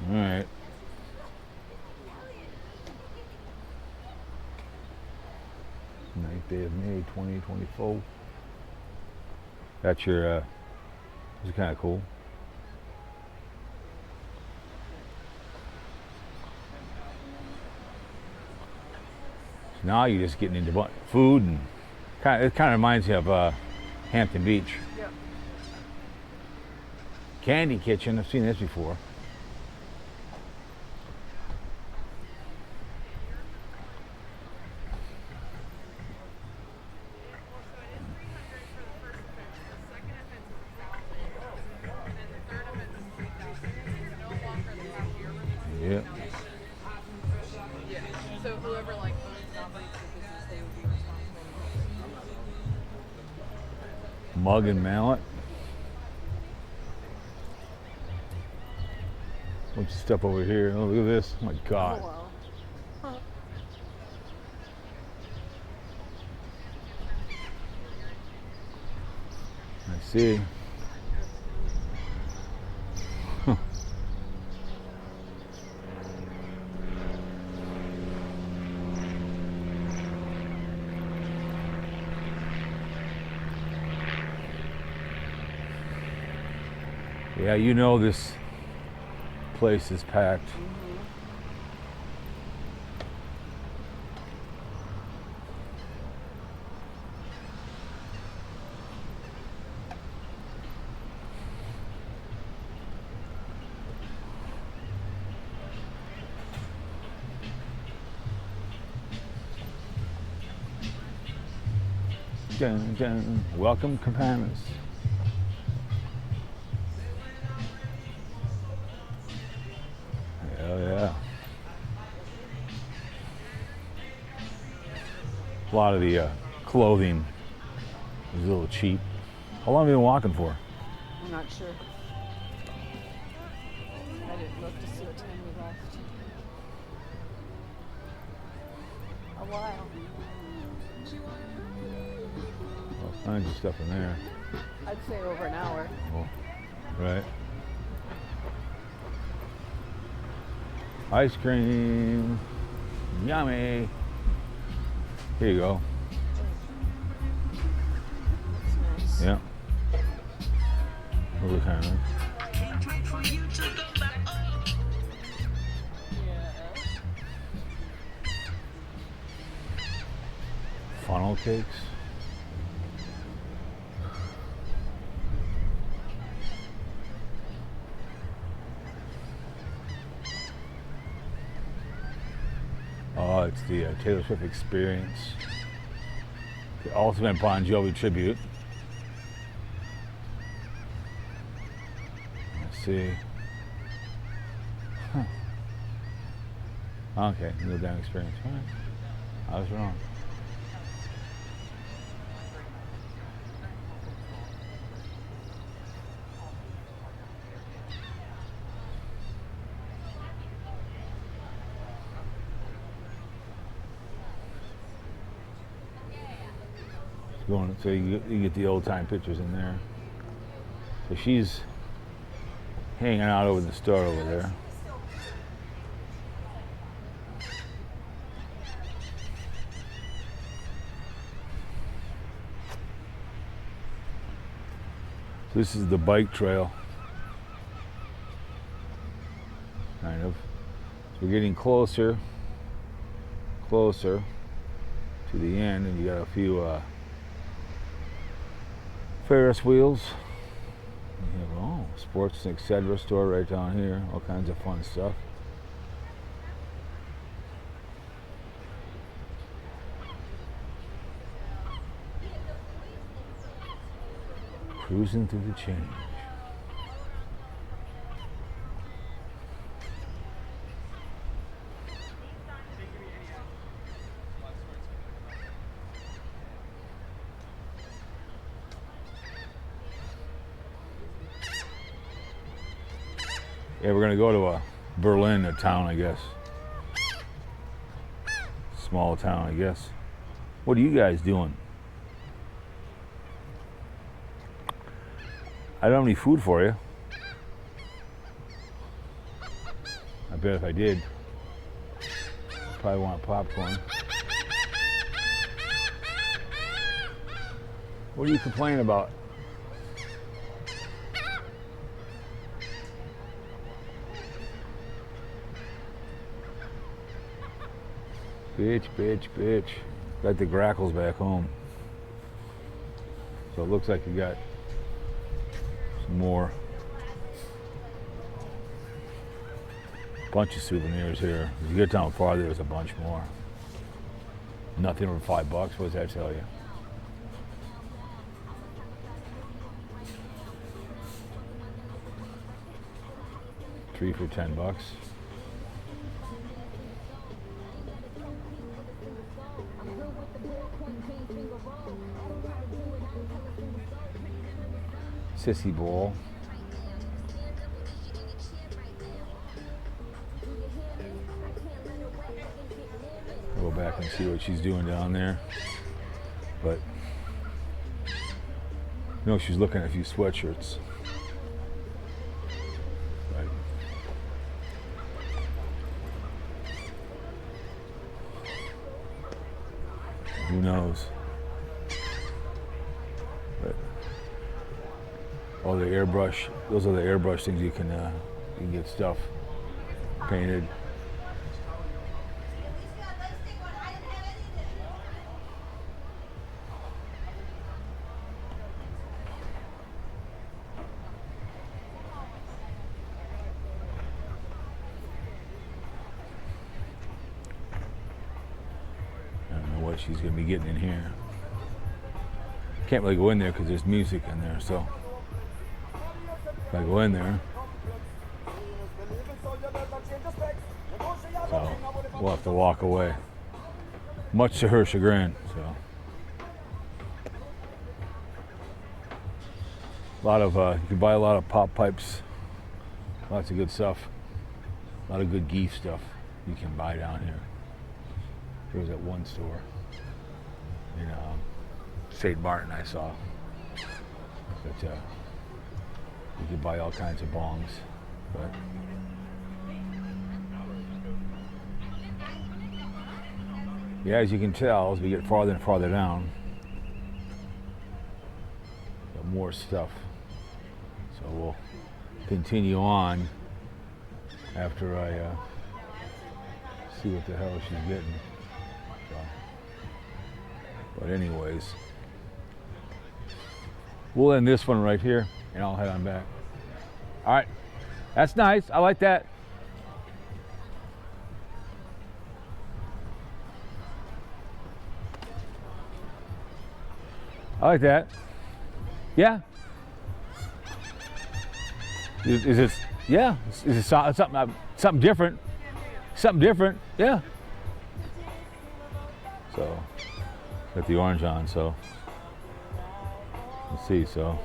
All right. Ninth day of May, 2024. That's your, this is kind of cool. Now you're just getting into food, and it kind of reminds me of Hampton Beach. Yep. Candy Kitchen, I've seen this before. Yep. So whoever like owns and operates the business, they would be responsible. Mug and mallet. What's the stuff over here? Oh, look at this. Oh my God. Oh, wow. Huh. I see. Huh. Yeah, you know this place is packed. Dun, dun. Welcome, companions. Hell yeah. A lot of the clothing is a little cheap. How long have you been walking for? I'm not sure. I didn't look to see what time we left. A while. All kinds of stuff in there. I'd say over an hour. Oh, right. Ice cream. Yummy. Here you go. That's nice. Yeah. Those are kind of nice. Yeah. Funnel cakes. Oh, it's the Taylor Swift Experience. The Ultimate Bon Jovi Tribute. Let's see. Huh. Okay, no damn experience. All right. I was wrong. Going, so you get the old time pictures in there. So she's hanging out over the store over there. So this is the bike trail, kind of. So we're getting closer to the end, and you got a few Ferris wheels. You have, oh, sports and etc. store right down here. All kinds of fun stuff. Cruising through the change. Yeah, we're gonna go to Berlin, a town, I guess. Small town, I guess. What are you guys doing? I don't have any food for you. bet if I did, I'd probably want popcorn. What are you complaining about? Bitch, bitch, bitch. Got the grackles back home. So it looks like you got some more. Bunch of souvenirs here. As you get down farther, there's a bunch more. Nothing over $5. What does that tell you? Three for $10. Sissy ball. Go back and see what she's doing down there. But you know, she's looking at a few sweatshirts. Right. Who knows? But all the airbrush, those are the airbrush things you can get stuff painted. I don't know what she's gonna be getting in here. Can't really go in there because there's music in there, so if I go in there, so we'll have to walk away, much to her chagrin. So a lot of you can buy a lot of pop pipes, lots of good stuff, a lot of good geese stuff you can buy down here. There was that one store in St. Martin I saw that you could buy all kinds of bongs, but yeah, as you can tell, as we get farther and farther down, got more stuff. So we'll continue on after I see what the hell she's getting. So, but anyways, we'll end this one right here, and I'll head on back. All right, that's nice. I like that. I like that. Yeah. Is it? Yeah. Is it something different? Something different. Yeah. So got the orange on. So let's see. So.